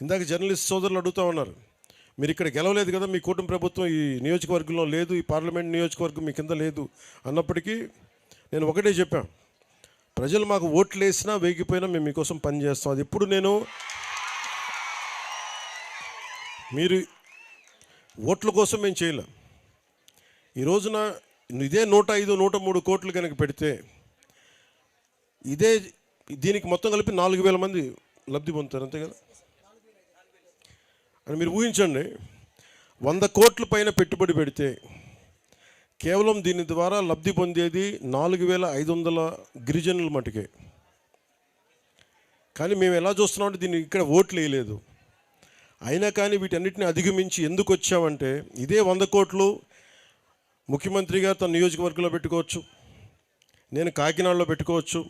ఇందాక జర్నలిస్ట్ సోదరులు అడుగుతూ ఉన్నారు, మీరు ఇక్కడ గెలవలేదు కదా, మీ కూటమి ప్రభుత్వం ఈ నియోజకవర్గంలో లేదు, ఈ పార్లమెంట్ నియోజకవర్గం మీ కింద లేదు అన్నప్పటికీ నేను ఒకటే చెప్పాను, ప్రజలు మాకు ఓట్లు వేసినా వేగిపోయినా మేము మీకోసం పనిచేస్తాం. అది ఎప్పుడు నేను మీరు ఓట్ల కోసం మేము చేయలేం. ఈ రోజున ఇదే 105, 103 కోట్లు కనుక పెడితే ఇదే దీనికి మొత్తం కలిపి 4,000 మంది లబ్ధి పొందుతారు, అంతే కదా. అని మీరు ఊహించండి, 100 కోట్ల పైన పెట్టుబడి పెడితే కేవలం దీని ద్వారా లబ్ధి పొందేది 4,500 గిరిజనుల మటుకే. కానీ మేము ఎలా చూస్తున్నామంటే దీన్ని ఇక్కడ ఓట్లు వేయలేదు, అయినా కానీ వీటన్నిటిని అధిగమించి ఎందుకు వచ్చామంటే ఇదే 100 కోట్లు ముఖ్యమంత్రి గారు తన నియోజకవర్గంలో పెట్టుకోవచ్చు, నేను కాకినాడలో పెట్టుకోవచ్చు,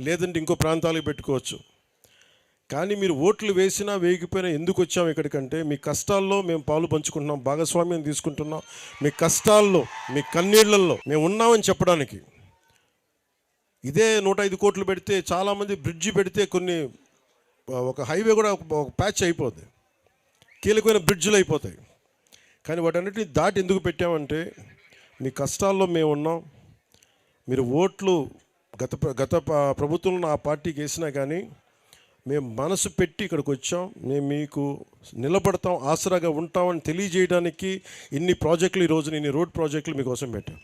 లేదంటే ఇంకో ప్రాంతాలకు పెట్టుకోవచ్చు. కానీ మీరు ఓట్లు వేసినా వేగిపోయినా ఎందుకు వచ్చాము ఇక్కడికంటే మీ కష్టాల్లో మేము పాలు పంచుకుంటున్నాం, భాగస్వామ్యం తీసుకుంటున్నాం. మీ కష్టాల్లో, మీ కన్నీళ్లలో మేము ఉన్నామని చెప్పడానికి. ఇదే 105 కోట్లు పెడితే చాలామంది బ్రిడ్జి పెడితే ఒక హైవే కూడా ఒక ప్యాచ్ అయిపోద్ది, కీలకమైన బ్రిడ్జ్లు అయిపోతాయి. కానీ వాటన్నిటిని దాటి ఎందుకు పెట్టామంటే మీ కష్టాల్లో మేము ఉన్నాం. మీరు ఓట్లు గత ప్రభుత్వంలో ఆ పార్టీకి వేసినా కానీ మేము మనసు పెట్టి ఇక్కడికి వచ్చాం, మేము మీకు నిలబడతాం, ఆసరాగా ఉంటామని తెలియజేయడానికి ఇన్ని ప్రాజెక్టులు, ఈ రోజున ఇన్ని రోడ్ ప్రాజెక్టులు మీకోసం పెట్టాం.